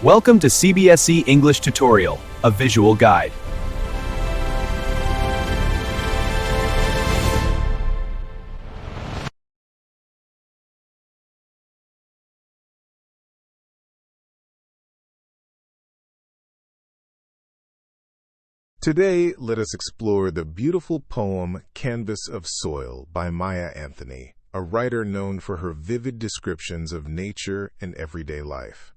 Welcome to CBSE English Tutorial, a visual guide. Today, let us explore the beautiful poem Canvas of Soil by Maya Anthony, a writer known for her vivid descriptions of nature and everyday life.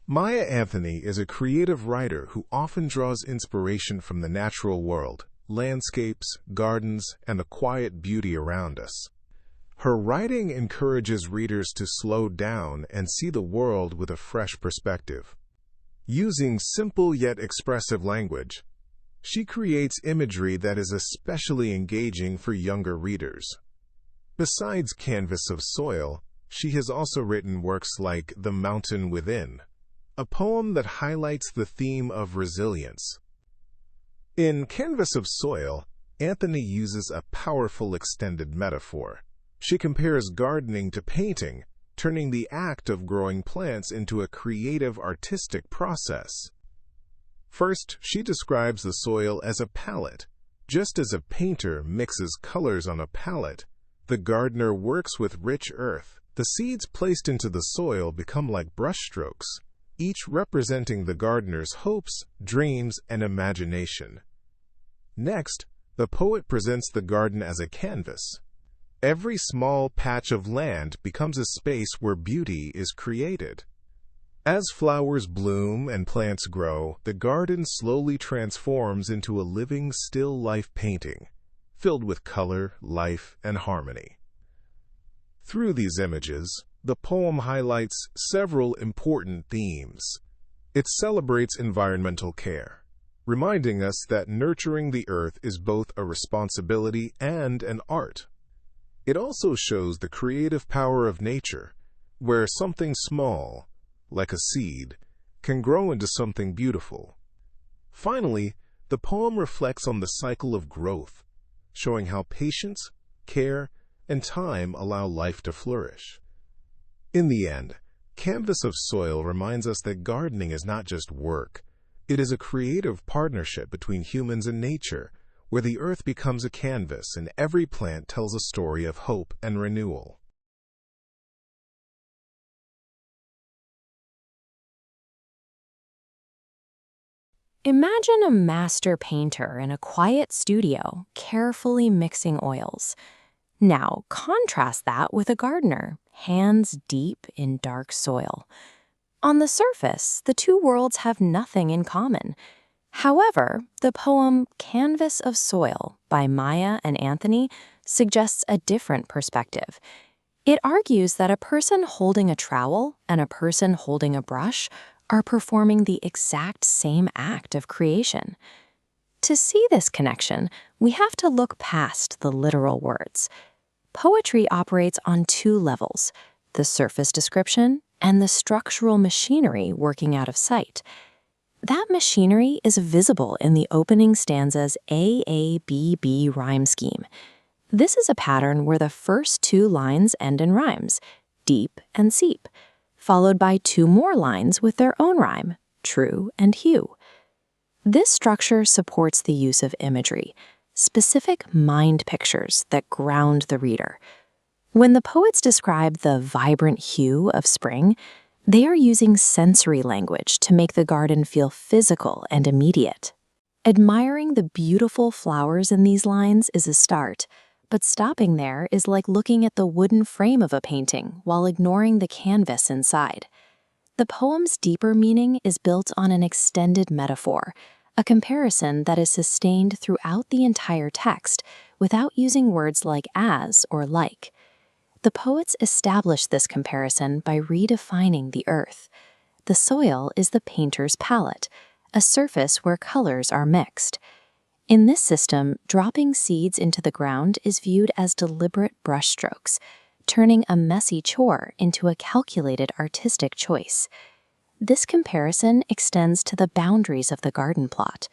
Maya Anthony is a creative writer who often draws inspiration from the natural world, landscapes, gardens, and the quiet beauty around us. Her writing encourages readers to slow down and see the world with a fresh perspective. Using simple yet expressive language, she creates imagery that is especially engaging for younger readers. Besides Canvas of Soil, she has also written works like The Mountain Within, a poem that highlights the theme of resilience. In Canvas of Soil, Anthony uses a powerful extended metaphor. She compares gardening to painting, turning the act of growing plants into a creative artistic process. First, she describes the soil as a palette. Just as a painter mixes colors on a palette, the gardener works with rich earth. The seeds placed into the soil become like brushstrokes, each representing the gardener's hopes, dreams, and imagination. Next, the poet presents the garden as a canvas. Every small patch of land becomes a space where beauty is created. As flowers bloom and plants grow, the garden slowly transforms into a living, still life painting, filled with color, life, and harmony. Through these images, the poem highlights several important themes. It celebrates environmental care, reminding us that nurturing the earth is both a responsibility and an art. It also shows the creative power of nature, where something small, like a seed, can grow into something beautiful. Finally, the poem reflects on the cycle of growth, showing how patience, care, and time allow life to flourish. In the end, Canvas of Soil reminds us that gardening is not just work. It is a creative partnership between humans and nature, where the earth becomes a canvas and every plant tells a story of hope and renewal. Imagine a master painter in a quiet studio, carefully mixing oils. Now, contrast that with a gardener, hands deep in dark soil. On the surface, the two worlds have nothing in common. However, the poem Canvas of Soil by Maya and Anthony suggests a different perspective. It argues that a person holding a trowel and a person holding a brush are performing the exact same act of creation. To see this connection, we have to look past the literal words. Poetry operates on two levels, the surface description and the structural machinery working out of sight. That machinery is visible in the opening stanza's AABB rhyme scheme. This is a pattern where the first two lines end in rhymes, deep and seep, followed by two more lines with their own rhyme, true and hue. This structure supports the use of imagery, specific mind pictures that ground the reader. When the poets describe the vibrant hue of spring, they are using sensory language to make the garden feel physical and immediate. Admiring the beautiful flowers in these lines is a start, but stopping there is like looking at the wooden frame of a painting while ignoring the canvas inside. The poem's deeper meaning is built on an extended metaphor, a comparison that is sustained throughout the entire text without using words like as or like. The poets establish this comparison by redefining the earth. The soil is the painter's palette, a surface where colors are mixed. In this system, dropping seeds into the ground is viewed as deliberate brushstrokes, turning a messy chore into a calculated artistic choice. This comparison extends to the boundaries of the garden plot.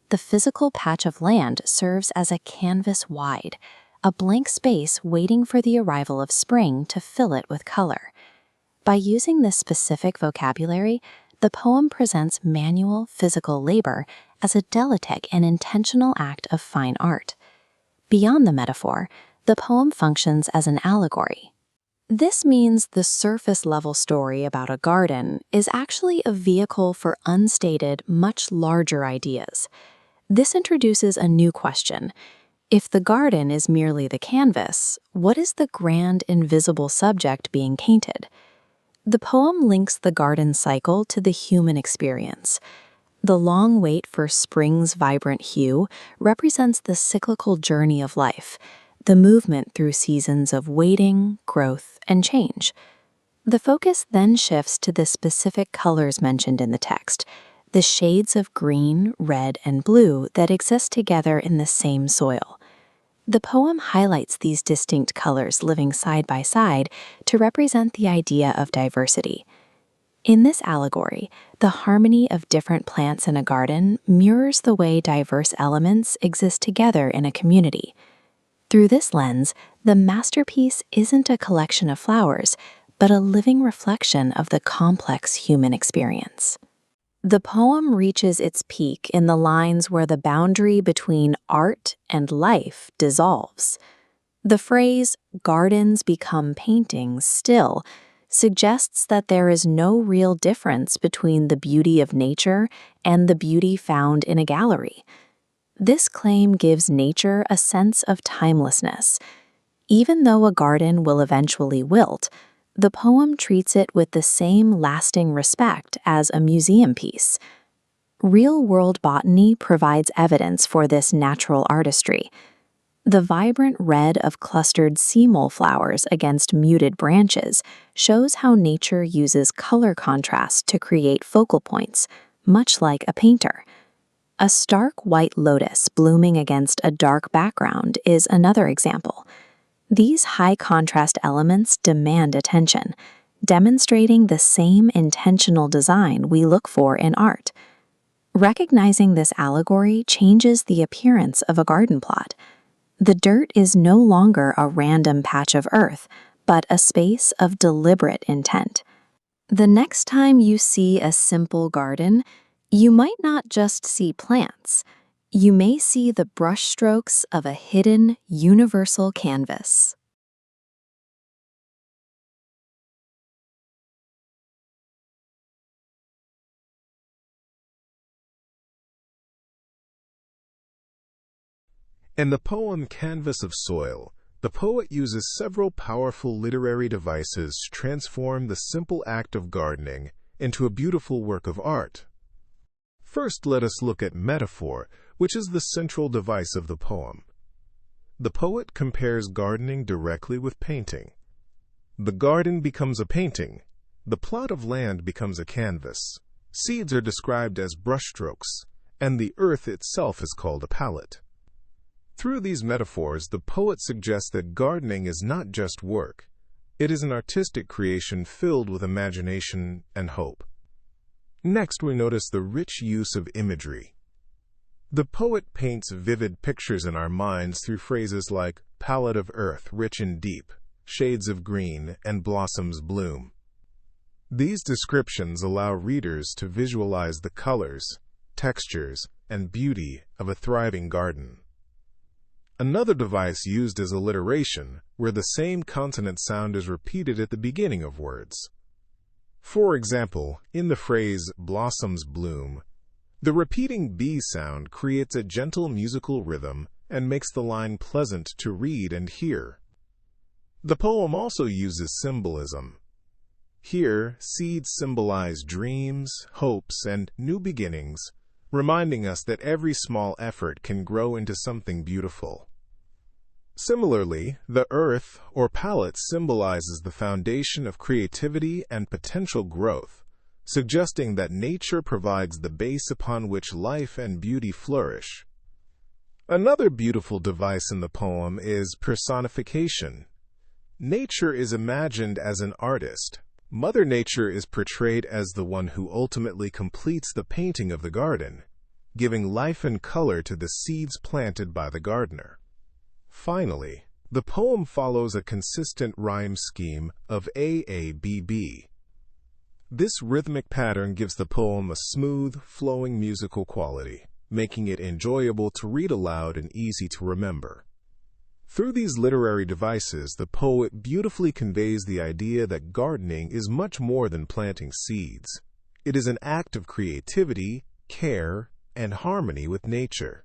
The physical patch of land serves as a canvas wide, a blank space waiting for the arrival of spring to fill it with color. By using this specific vocabulary, the poem presents manual, physical labor as a delicate and intentional act of fine art. Beyond the metaphor, the poem functions as an allegory. This means the surface-level story about a garden is actually a vehicle for unstated, much larger ideas. This introduces a new question. If the garden is merely the canvas, what is the grand, invisible subject being painted? The poem links the garden cycle to the human experience. The long wait for spring's vibrant hue represents the cyclical journey of life, the movement through seasons of waiting, growth, and change. The focus then shifts to the specific colors mentioned in the text, the shades of green, red, and blue that exist together in the same soil. The poem highlights these distinct colors living side by side to represent the idea of diversity. In this allegory, the harmony of different plants in a garden mirrors the way diverse elements exist together in a community. Through this lens, the masterpiece isn't a collection of flowers, but a living reflection of the complex human experience. The poem reaches its peak in the lines where the boundary between art and life dissolves. The phrase, "gardens become paintings still," suggests that there is no real difference between the beauty of nature and the beauty found in a gallery. This claim gives nature a sense of timelessness. Even though a garden will eventually wilt, the poem treats it with the same lasting respect as a museum piece. Real-world botany provides evidence for this natural artistry. The vibrant red of clustered sea mole flowers against muted branches shows how nature uses color contrast to create focal points, much like a painter. A stark white lotus blooming against a dark background is another example. These high-contrast elements demand attention, demonstrating the same intentional design we look for in art. Recognizing this allegory changes the appearance of a garden plot. The dirt is no longer a random patch of earth, but a space of deliberate intent. The next time you see a simple garden, you might not just see plants. You may see the brushstrokes of a hidden, universal canvas. In the poem Canvas of Soil, the poet uses several powerful literary devices to transform the simple act of gardening into a beautiful work of art. First, let us look at metaphor, which is the central device of the poem. The poet compares gardening directly with painting. The garden becomes a painting. The plot of land becomes a canvas. Seeds are described as brushstrokes, and the earth itself is called a palette. Through these metaphors, the poet suggests that gardening is not just work. It is an artistic creation filled with imagination and hope. Next, we notice the rich use of imagery. The poet paints vivid pictures in our minds through phrases like palette of earth, rich and deep, shades of green, and blossoms bloom. These descriptions allow readers to visualize the colors, textures, and beauty of a thriving garden. Another device used is alliteration, where the same consonant sound is repeated at the beginning of words. For example, in the phrase blossoms bloom, the repeating B sound creates a gentle musical rhythm and makes the line pleasant to read and hear. The poem also uses symbolism. Here, seeds symbolize dreams, hopes, and new beginnings, reminding us that every small effort can grow into something beautiful. Similarly, the earth, or palette, symbolizes the foundation of creativity and potential growth, suggesting that nature provides the base upon which life and beauty flourish. Another beautiful device in the poem is personification. Nature is imagined as an artist. Mother Nature is portrayed as the one who ultimately completes the painting of the garden, giving life and color to the seeds planted by the gardener. Finally, the poem follows a consistent rhyme scheme of AABB. This rhythmic pattern gives the poem a smooth, flowing musical quality, making it enjoyable to read aloud and easy to remember. Through these literary devices, the poet beautifully conveys the idea that gardening is much more than planting seeds. It is an act of creativity, care, and harmony with nature.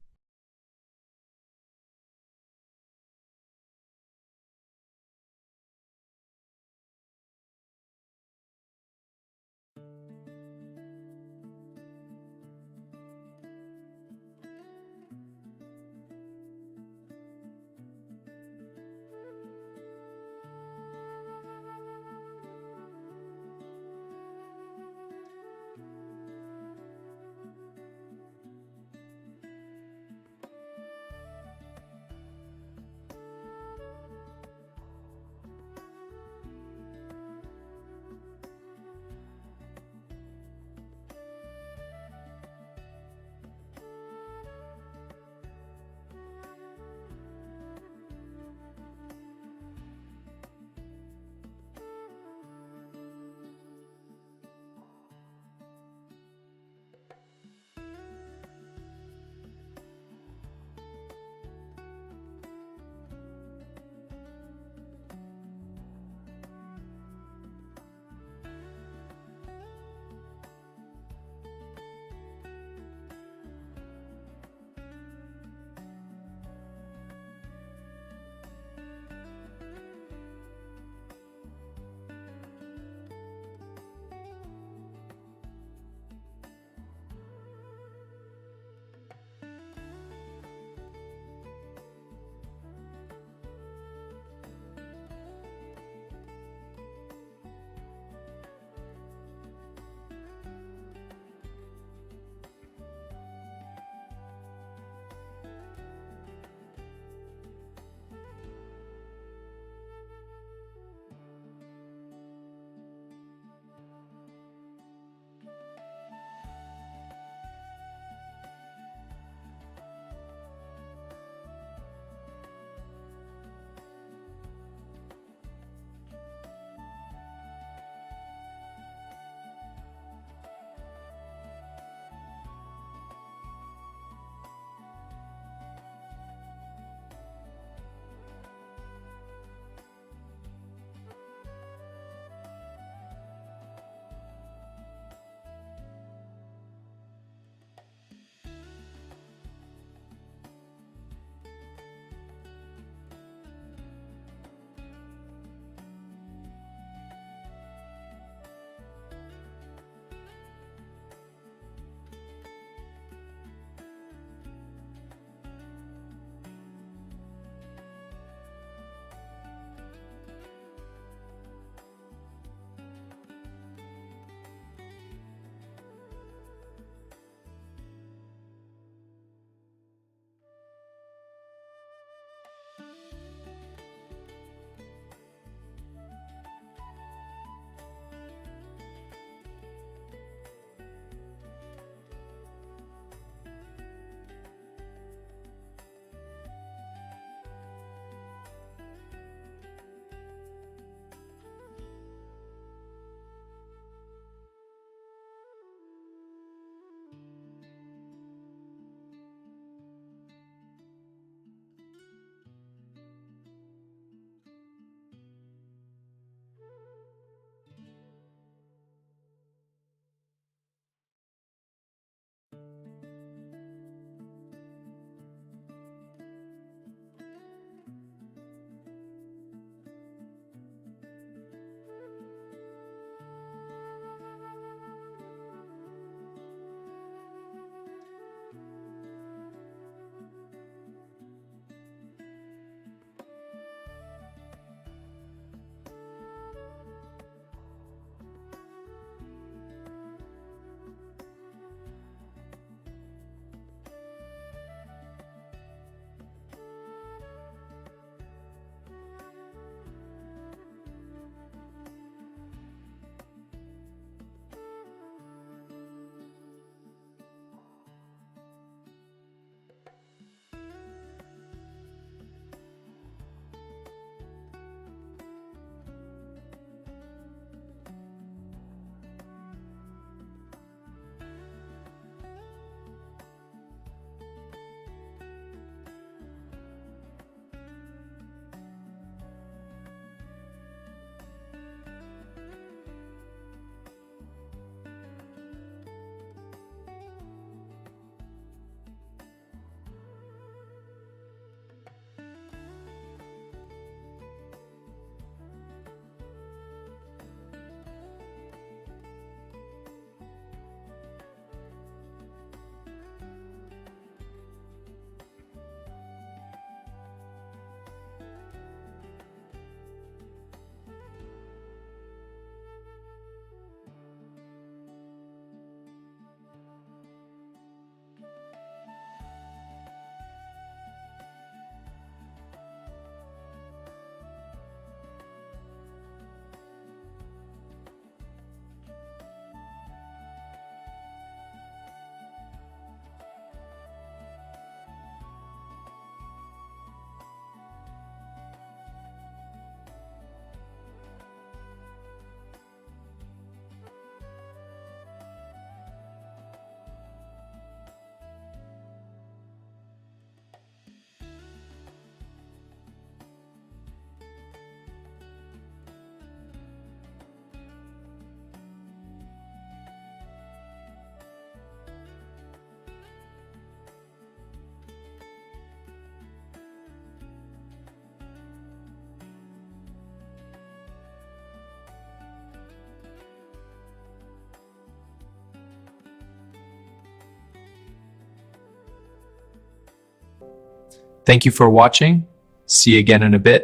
Thank you for watching. See you again in a bit.